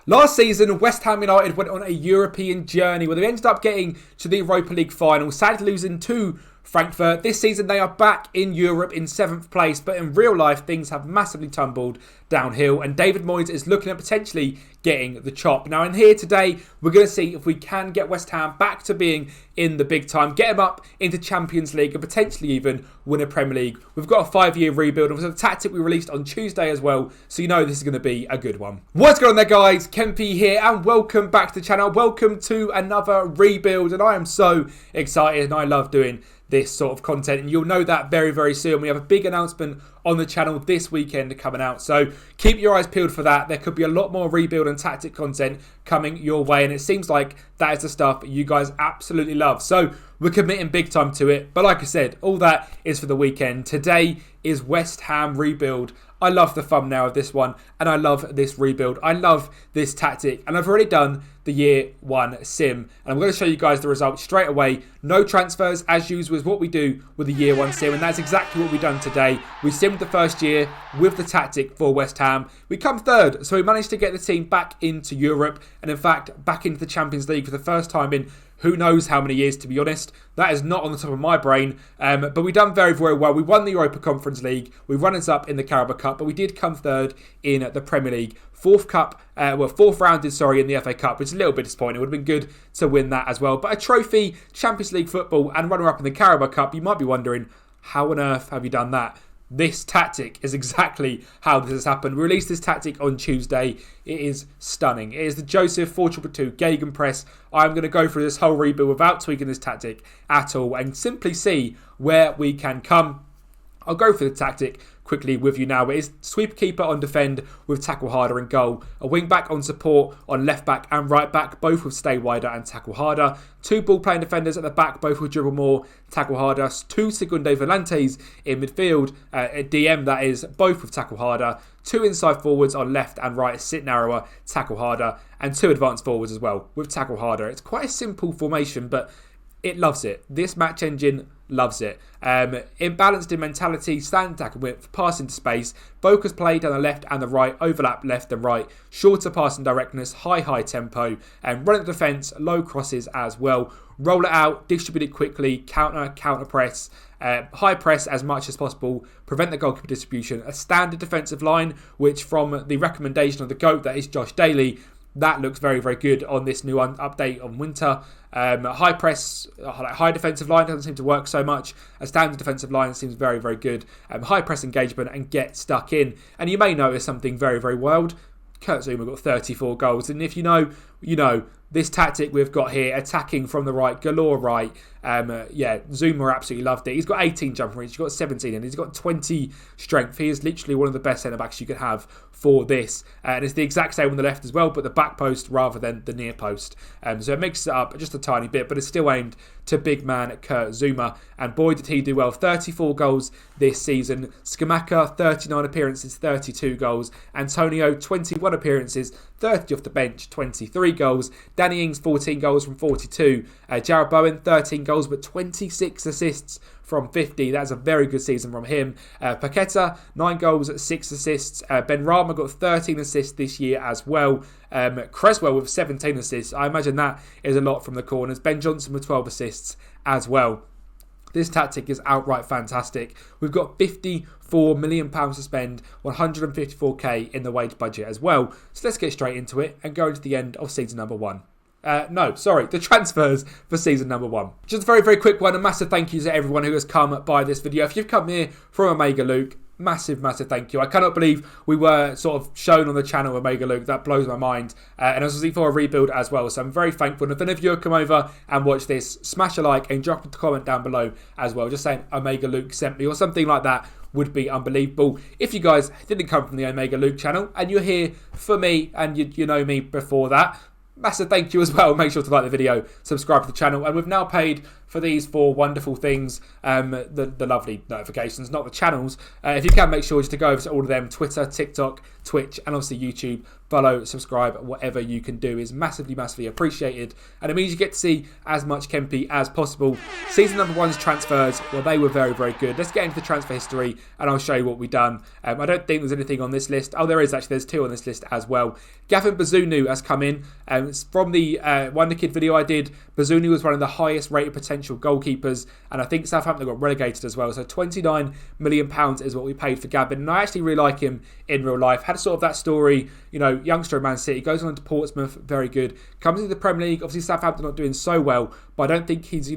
Last season, West Ham United went on a European journey where they ended up getting to the Europa League final, sadly losing to Frankfurt. This season they are back in Europe in 7th place, but in real life things have massively tumbled downhill and David Moyes is looking at potentially getting the chop. Now in here today we're going to see if we can get West Ham back to being in the big time, get them up into Champions League and potentially even win a Premier League. We've got a 5-year rebuild. It was a tactic we released on Tuesday as well, so you know this is going to be a good one. What's going on there guys, Kempy here and welcome back to the channel. Welcome to another rebuild and I am so excited and I love doing this sort of content and you'll know that very, very soon. We have a big announcement on the channel this weekend coming out, so keep your eyes peeled for that. There could be a lot more rebuild and tactic content coming your way and it seems like that is the stuff you guys absolutely love, so we're committing big time to it. But like I said, all that is for the weekend. Today is West Ham rebuild. I love the thumbnail of this one and I love this rebuild. I love this tactic and I've already done the year 1 sim and I'm going to show you guys the results straight away. No transfers as usual is what we do with the year 1 sim and that's exactly what we've done today. We simmed the first year with the tactic for West Ham. We come third, so we managed to get the team back into Europe and in fact back into the Champions League for the first time in who knows how many years, to be honest. That is not on the top of my brain. But we done very, very well. We won the Europa Conference League. We run us up in the Carabao Cup, but we did come third in the Premier League. Fourth round in the FA Cup, which is a little bit disappointing. It would have been good to win that as well. But a trophy, Champions League football, and runner-up in the Carabao Cup, you might be wondering, how on earth have you done that? This tactic is exactly how this has happened. We released this tactic on Tuesday. It is stunning. It is the Joseph 4-2-2 Gegenpress. I'm going to go through this whole rebuild without tweaking this tactic at all and simply see where we can come. I'll go through the tactic quickly with you now. It is sweep keeper on defend with tackle harder and goal. A wing back on support on left back and right back, both with stay wider and tackle harder. 2 ball playing defenders at the back, both with dribble more, tackle harder. 2 segunde volantes in midfield, DM that is, both with tackle harder. 2 inside forwards on left and right, sit narrower, tackle harder. And 2 advanced forwards as well with tackle harder. It's quite a simple formation, but it loves it. This match engine loves it. Imbalanced in mentality, stand tackle width, pass into space, focus play down the left and the right, overlap left and right, shorter passing directness, high tempo, and run at defence, low crosses as well. Roll it out, distribute it quickly, counter press, high press as much as possible, prevent the goalkeeper distribution. A standard defensive line, which from the recommendation of the GOAT, that is Josh Daly, that looks very, very good on this new update on winter. High press, high defensive line doesn't seem to work so much. A standard defensive line seems very, very good. High press engagement and get stuck in. And you may notice something very, very wild. Kurt Zouma got 34 goals. And if you know, you know. This tactic we've got here, attacking from the right, galore right. Yeah, Zouma absolutely loved it. He's got 18 jump reach, he's got 17 and he's got 20 strength. He is literally one of the best centre backs you could have for this. And it's the exact same on the left as well, but the back post rather than the near post. So it mixes it up just a tiny bit, but it's still aimed to big man Kurt Zouma. And boy did he do well. 34 goals this season. Skamaka, 39 appearances, 32 goals. Antonio, 21 appearances, 30 off the bench, 23 goals. Danny Ings, 14 goals from 42. Jarrod Bowen, 13 goals, but 26 assists from 50. That's a very good season from him. Paqueta, 9 goals, 6 assists. Ben Rama got 13 assists this year as well. Creswell with 17 assists. I imagine that is a lot from the corners. Ben Johnson with 12 assists as well. This tactic is outright fantastic. We've got £54 million to spend, 154k in the wage budget as well. So let's get straight into it and go into the end of season number 1. The transfers for season number 1. Just a very, very quick one. A massive thank you to everyone who has come by this video. If you've come here from Omega Luke, massive thank you. I cannot believe we were sort of shown on the channel Omega Luke. That blows my mind. And I was looking for a rebuild as well. So I'm very thankful. And if any of you have come over and watched this, smash a like and drop a comment down below as well. Just saying Omega Luke sent me or something like that would be unbelievable. If you guys didn't come from the Omega Luke channel and you're here for me and you know me before that, massive thank you as well. Make sure to like the video, subscribe to the channel, and we've now paid for these 4 wonderful things, the lovely notifications, not the channels. If you can, make sure just to go over to all of them: Twitter, TikTok, Twitch, and obviously YouTube. follow, subscribe, whatever you can do is massively appreciated, and it means you get to see as much Kempy as possible. Season number 1's transfers, well, they were very good. Let's get into the transfer history and I'll show you what we've done. I don't think there's anything on this list. Oh, there is actually. There's 2 on this list as well. Gavin Bazunu has come in. From the Wonderkid video I did, Bazunu was one of the highest rated potential goalkeepers, and I think Southampton got relegated as well. So £29 million is what we paid for Gavin, and I actually really like him in real life. Had sort of that story, youngster of Man City, goes on to Portsmouth, very good. Comes into the Premier League, obviously Southampton not doing so well, but I don't think he's,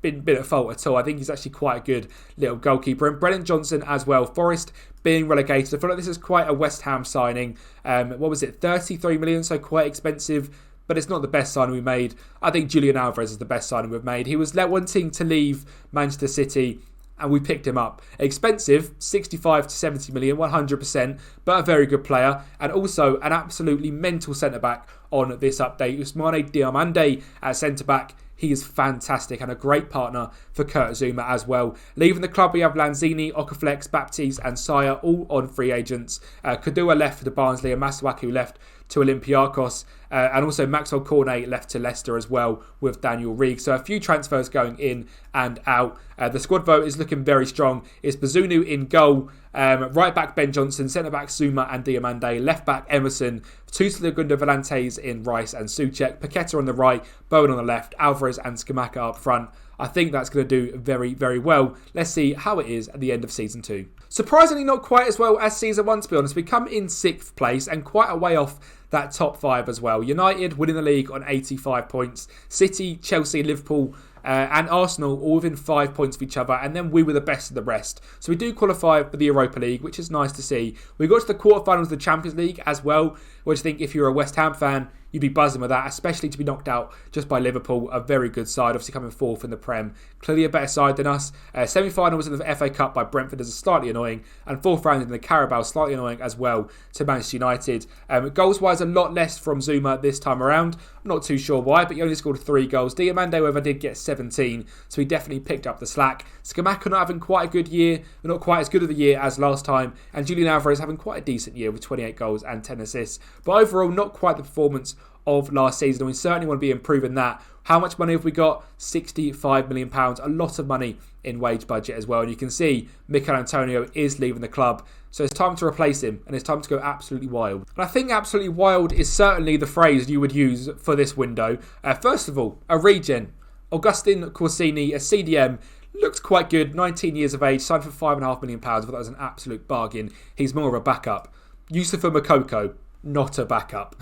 been at fault at all. I think he's actually quite a good little goalkeeper. And Brennan Johnson as well. Forest being relegated. I feel like this is quite a West Ham signing. What was it? 33 million, so quite expensive. But it's not the best signing we made. I think Julian Alvarez is the best signing we've made. He was wanting to leave Manchester City, and we picked him up. Expensive, 65 to 70 million, 100%, but a very good player. And also an absolutely mental centre-back on this update. Ousmane Diomande at centre-back. He is fantastic and a great partner for Kurt Zouma as well. Leaving the club, we have Lanzini, Okaflex, Baptiste and Saya all on free agents. Kadua left for the Barnsley and Masuaku left to Olympiacos. And also Maxwell Cornet left to Leicester as well with Daniel Reig. So a few transfers going in and out. The squad vote is looking very strong. It's Bazunu in goal. Right back Ben Johnson, centre back Zouma and Diomande, left back Emerson, Tutelagunda Volantes in Rice and Souček, Paqueta on the right, Bowen on the left, Alvarez and Scamacca up front. I think that's going to do very well. Let's see how it is at the end of Season 2. Surprisingly not quite as well as Season 1, to be honest. We come in 6th place and quite a way off that top 5 as well. United winning the league on 85 points. City, Chelsea, Liverpool and Arsenal all within 5 points of each other, and then we were the best of the rest. So we do qualify for the Europa League, which is nice to see. We got to the quarterfinals of the Champions League as well, which I think if you're a West Ham fan, you'd be buzzing with that, especially to be knocked out just by Liverpool, a very good side, obviously coming 4th in the Prem. Clearly a better side than us. Semi-final was in the FA Cup by Brentford, as slightly annoying, and 4th round in the Carabao, slightly annoying as well to Manchester United. Goals-wise, a lot less from Zouma this time around. I'm not too sure why, but he only scored 3 goals. Diomande, however, did get 17, so he definitely picked up the slack. Scamacca not having quite a good year, not quite as good of a year as last time, and Julian Alvarez having quite a decent year with 28 goals and 10 assists. But overall, not quite the performance of last season, and we certainly want to be improving that. How much money have we got? £65 million, a lot of money in wage budget as well. And you can see Mikel Antonio is leaving the club, so it's time to replace him, and it's time to go absolutely wild. And I think absolutely wild is certainly the phrase you would use for this window. First of all, a regen. Augustin Corsini, a CDM, looked quite good, 19 years of age, signed for £5.5 million. I thought that was an absolute bargain. He's more of a backup. Yusufa Moukoko, not a backup.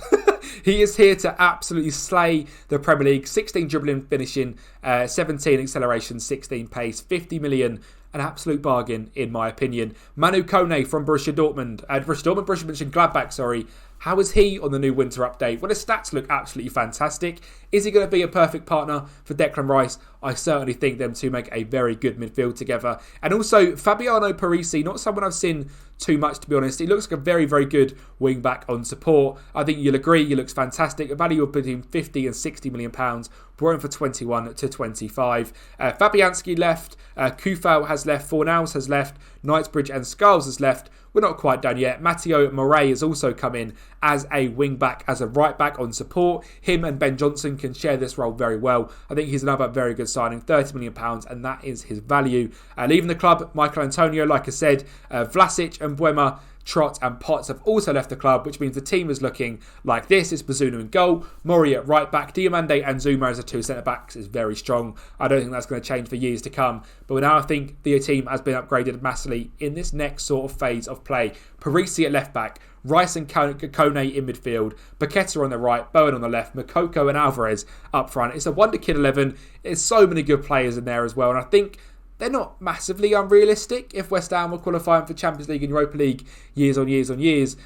He is here to absolutely slay the Premier League. 16 dribbling, finishing, 17 acceleration, 16 pace, 50 million. An absolute bargain, in my opinion. Manu Kone from Borussia Dortmund. Borussia Mönchengladbach, sorry. How is he on the new winter update? Well, his stats look absolutely fantastic. Is he going to be a perfect partner for Declan Rice? I certainly think them two make a very good midfield together. And also, Fabiano Parisi, not someone I've seen too much, to be honest. He looks like a very good wing back on support. I think you'll agree he looks fantastic. A value of between 50 and 60 million pounds. Brought him for 21 to 25. Fabianski left. Kufau has left. Fornals has left. Knightsbridge and Skulls has left. We're not quite done yet. Matteo Moret has also come in as a wing back, as a right back on support. Him and Ben Johnson can share this role very well. I think he's another very good signing, £30 million, and that is his value. Leaving the club, Michael Antonio, like I said, Vlasic and Buema, Trott and Potts have also left the club, which means the team is looking like this. It's Bazunu in goal, Mori at right back, Diomande and Zouma as the 2 centre-backs is very strong. I don't think that's going to change for years to come. But now I think the team has been upgraded massively in this next sort of phase of play. Parisi at left back, Rice and Kone in midfield, Paqueta on the right, Bowen on the left, Moukoko and Alvarez up front. It's a Wonderkid 11. There's so many good players in there as well. And I think they're not massively unrealistic if West Ham were qualifying for Champions League and Europa League years on years.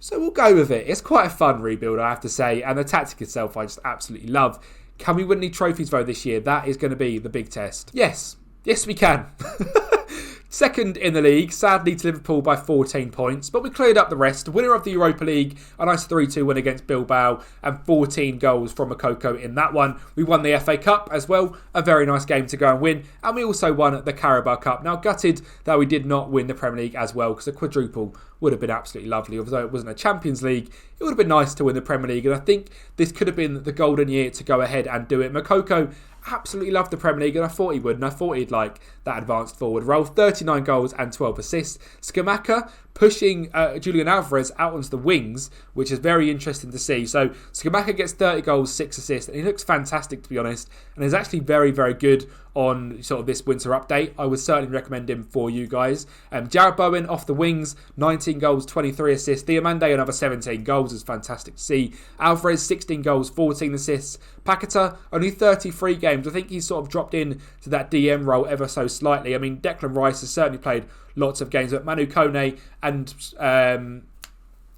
So we'll go with it. It's quite a fun rebuild, I have to say. And the tactic itself, I just absolutely love. Can we win any trophies, though, this year? That is going to be the big test. Yes, we can. Second in the league, sadly to Liverpool by 14 points, but we cleared up the rest. Winner of the Europa League, a nice 3-2 win against Bilbao, and 14 goals from Moukoko in that one. We won the FA Cup as well, a very nice game to go and win, and we also won the Carabao Cup. Now, gutted that we did not win the Premier League as well, because a quadruple would have been absolutely lovely. Although it wasn't a Champions League, it would have been nice to win the Premier League. And I think this could have been the golden year to go ahead and do it. Moukoko absolutely loved the Premier League, and I thought he would, and I thought he'd like that advanced forward role. 39 goals and 12 assists. Scamacca pushing Julian Alvarez out onto the wings, which is very interesting to see. So Scamacca gets 30 goals, 6 assists, and he looks fantastic, to be honest, and is actually very, very good on sort of this winter update. I would certainly recommend him for you guys. Jarrod Bowen off the wings, 19 goals, 23 assists. Diomande, another 17 goals, is fantastic to see. Alvarez, 16 goals, 14 assists. Paquetá, only 33 games. I think he's sort of dropped in to that DM role ever so slightly. I mean, Declan Rice has certainly played lots of games, but Manu Kone and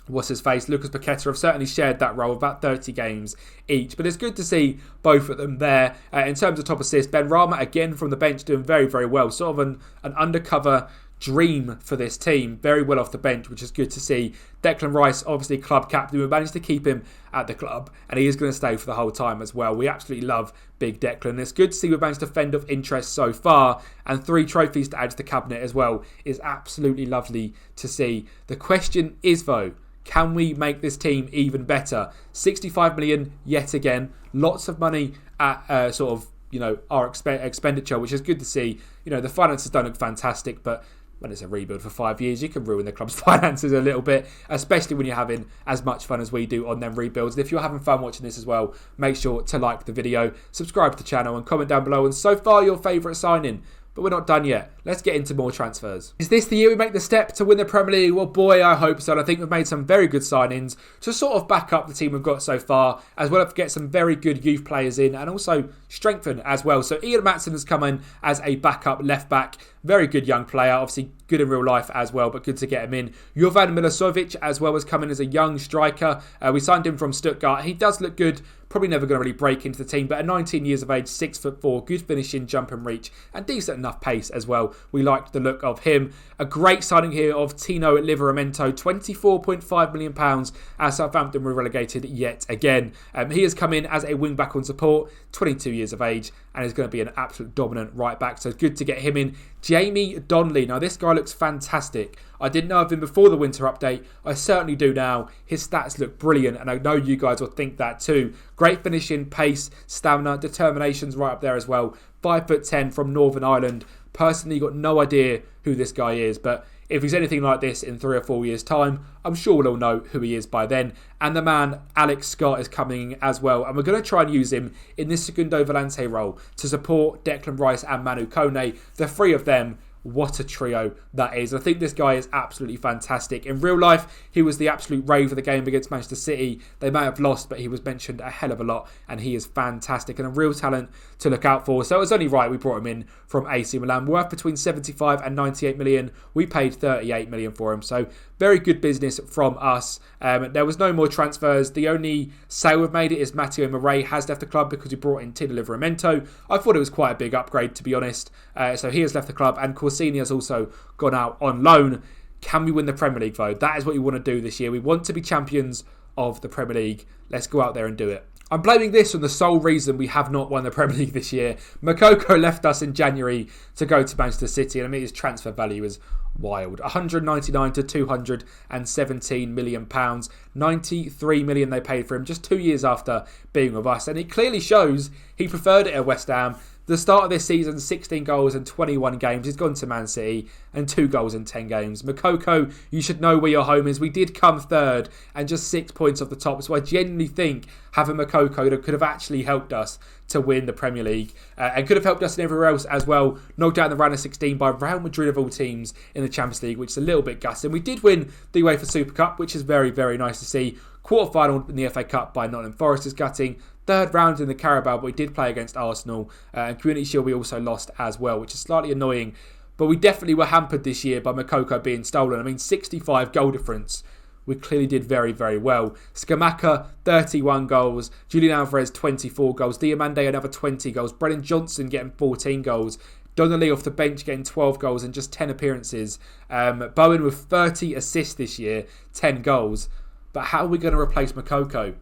Lucas Paquetá have certainly shared that role, about 30 games each. But it's good to see both of them there. In terms of top assists, Ben Rama, again from the bench, doing very, very well. Sort of an undercover dream for this team. Very well off the bench, which is good to see. Declan Rice, obviously club captain. We managed to keep him at the club, and he is going to stay for the whole time as well. We absolutely love Big Declan. It's good to see we've managed to fend off interest so far, and 3 trophies to add to the cabinet as well is absolutely lovely to see. The question is, though, can we make this team even better? 65 million yet again. Lots of money at sort of, our expenditure, which is good to see. The finances don't look fantastic, but when it's a rebuild for 5 years, you can ruin the club's finances a little bit, especially when you're having as much fun as we do on them rebuilds. And if you're having fun watching this as well, make sure to like the video, subscribe to the channel, and comment down below. And so far, your favourite signing. But we're not done yet. Let's get into more transfers. Is this the year we make the step to win the Premier League? Well, boy, I hope so. And I think we've made some very good signings to sort of back up the team we've got so far, as well as get some very good youth players in and also strengthen as well. So Ian Maatsen has come in as a backup left back. Very good young player, obviously good in real life as well, but good to get him in. Jovan Milosevic as well has come in as a young striker. We signed him from Stuttgart. He does look good. Probably never going to really break into the team, but at 19 years of age, 6'4", good finishing, jump and reach, and decent enough pace as well. We liked the look of him. A great signing here of Tino Livramento, £24.5 million as Southampton were relegated yet again. He has come in as a wing back on support, 22 years of age, and is going to be an absolute dominant right back. So good to get him in. Jamie Donnelly. Now this guy looks fantastic. I didn't know of him before the winter update. I certainly do now. His stats look brilliant, and I know you guys will think that too. Great finishing, pace, stamina, determination's right up there as well. 5'10" from Northern Ireland. Personally, got no idea who this guy is, but if he's anything like this in 3 or 4 years' time, I'm sure we'll all know who he is by then. And the man, Alex Scott, is coming as well. And we're going to try and use him in this Segundo Volante role to support Declan Rice and Manu Kone. The 3 of them, what a trio that is. I think this guy is absolutely fantastic. In real life, he was the absolute rave of the game against Manchester City. They may have lost, but he was mentioned a hell of a lot, and he is fantastic and a real talent to look out for. So it was only right we brought him in from AC Milan. Worth between 75 and 98 million. We paid 38 million for him. So very good business from us. There was no more transfers. The only sale we've made is Matteo Murray has left the club because we brought in Tino Livramento. I thought it was quite a big upgrade, to be honest. So he has left the club, and Corsini has also gone out on loan. Can we win the Premier League, though? That is what we want to do this year. We want to be champions of the Premier League. Let's go out there and do it. I'm blaming this on the sole reason we have not won the Premier League this year. Moukoko left us in January to go to Manchester City, and I mean his transfer value is wild. 199 to 217 million pounds. 93 million they paid for him just 2 years after being with us, and it clearly shows he preferred it at West Ham. The start of this season, 16 goals in 21 games. He's gone to Man City and 2 goals in 10 games. Moukoko, you should know where your home is. We did come third and just 6 points off the top. So I genuinely think having Moukoko could have actually helped us to win the Premier League and could have helped us in everywhere else as well. Knocked out in the round of 16 by Real Madrid of all teams in the Champions League, which is a little bit gutting. We did win the UEFA Super Cup, which is very, very nice to see. Quarter-final in the FA Cup by Nottingham Forest is gutting. 3rd round in the Carabao, but we did play against Arsenal. And Community Shield we also lost as well, which is slightly annoying. But we definitely were hampered this year by Moukoko being stolen. I mean, 65 goal difference. We clearly did very, very well. Scamacca, 31 goals. Julian Alvarez, 24 goals. Diomande, another 20 goals. Brennan Johnson getting 14 goals. Donnelly off the bench getting 12 goals in just 10 appearances. Bowen with 30 assists this year, 10 goals. But how are we going to replace Moukoko?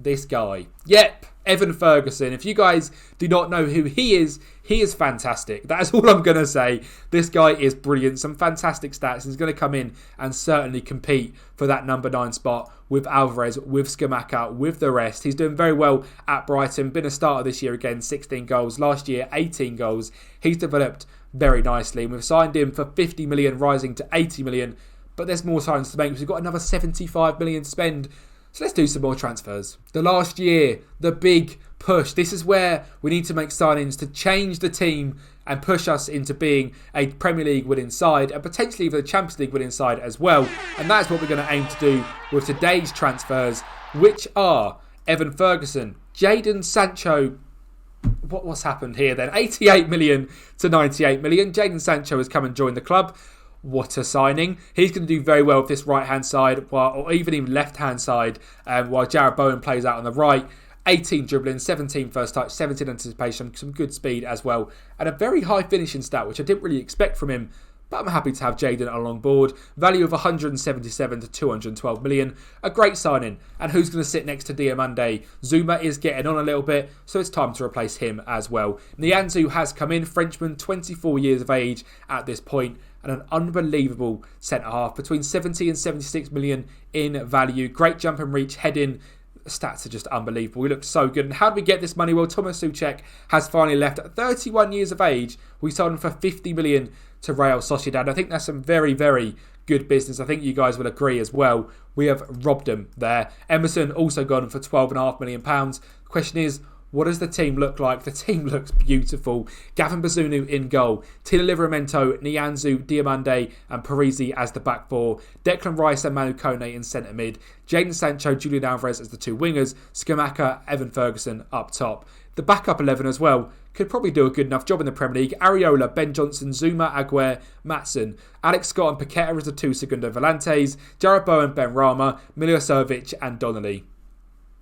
This guy. Yep, Evan Ferguson. If you guys do not know who he is fantastic. That is all I'm going to say. This guy is brilliant. Some fantastic stats. He's going to come in and certainly compete for that number 9 spot with Alvarez, with Scamacca, with the rest. He's doing very well at Brighton. Been a starter this year again, 16 goals. Last year, 18 goals. He's developed very nicely. And we've signed him for 50 million, rising to 80 million. But there's more signings to make. We've got another 75 million to spend. So let's do some more transfers. The last year, the big push. This is where we need to make signings to change the team and push us into being a Premier League winning side and potentially even the Champions League winning side as well. And that's what we're going to aim to do with today's transfers, which are Evan Ferguson, Jadon Sancho. What's happened here then? 88 million to 98 million. Jadon Sancho has come and joined the club. What a signing. He's going to do very well with this right-hand side, or even left-hand side, while Jarrod Bowen plays out on the right. 18 dribbling, 17 first touch, 17 anticipation, some good speed as well, and a very high finishing stat, which I didn't really expect from him. But I'm happy to have Jadon along board. Value of 177 to 212 million. A great signing. And who's going to sit next to Diomande? Zuma is getting on a little bit, so it's time to replace him as well. Nianzou has come in. Frenchman, 24 years of age at this point, and an unbelievable centre-half. Between 70 and 76 million in value. Great jump and reach, heading. Stats are just unbelievable. We look so good. And how do we get this money? Well, Thomas Souček has finally left at 31 years of age. We sold him for 50 million to Real Sociedad. I think that's some very, very good business. I think you guys will agree as well. We have robbed him there. Emerson also gone for £12.5 million. The question is, what does the team look like? The team looks beautiful. Gavin Bazunu in goal. Tila Livramento, Nianzou, Diomande and Parisi as the back four. Declan Rice and Manu Kone in centre mid. Jadon Sancho, Julian Alvarez as the two wingers. Scamacca, Evan Ferguson up top. The backup 11 as well could probably do a good enough job in the Premier League. Areola, Ben Johnson, Zuma, Aguirre, Matson. Alex Scott and Paqueta as the two Segundo Volantes. Jarrod Bowen, Ben Rama, Milivojevic and Donnelly.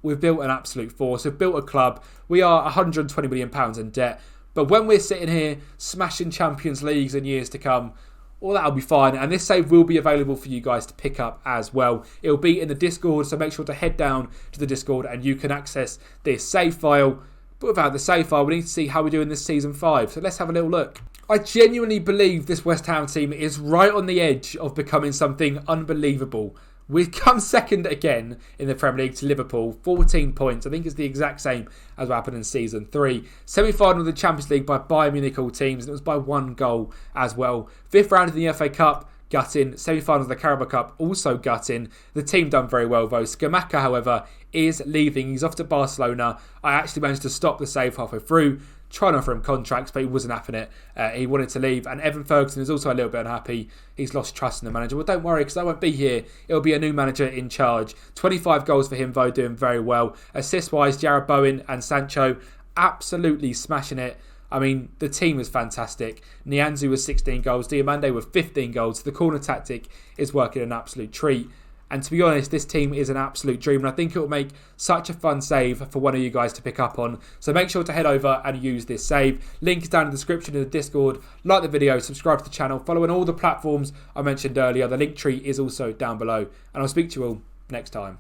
We've built an absolute force. We've built a club. We are £120 million in debt. But when we're sitting here smashing Champions Leagues in years to come, well, that'll be fine. And this save will be available for you guys to pick up as well. It'll be in the Discord, so make sure to head down to the Discord and you can access this save file. But without the save file, we need to see how we're doing this Season 5. So let's have a little look. I genuinely believe this West Ham team is right on the edge of becoming something unbelievable. We've come second again in the Premier League to Liverpool, 14 points. I think it's the exact same as what happened in Season 3. Semi-final of the Champions League by Bayern Munich all teams, and it was by 1 goal as well. 5th round of the FA Cup, gutting. Semi-final of the Carabao Cup, also gutting. The team done very well though. Scamacca, however, is leaving. He's off to Barcelona. I actually managed to stop the save halfway through, trying to offer him contracts, but he wasn't having it. He wanted to leave. And Evan Ferguson is also a little bit unhappy. He's lost trust in the manager. Well, don't worry, because I won't be here. It'll be a new manager in charge. 25 goals for him, though, doing very well. Assist-wise, Jarrod Bowen and Sancho absolutely smashing it. I mean, the team was fantastic. Nianzou with 16 goals. Diomande with 15 goals. The corner tactic is working an absolute treat. And to be honest, this team is an absolute dream. And I think it will make such a fun save for one of you guys to pick up on. So make sure to head over and use this save. Link is down in the description in the Discord. Like the video, subscribe to the channel, follow on all the platforms I mentioned earlier. The link tree is also down below. And I'll speak to you all next time.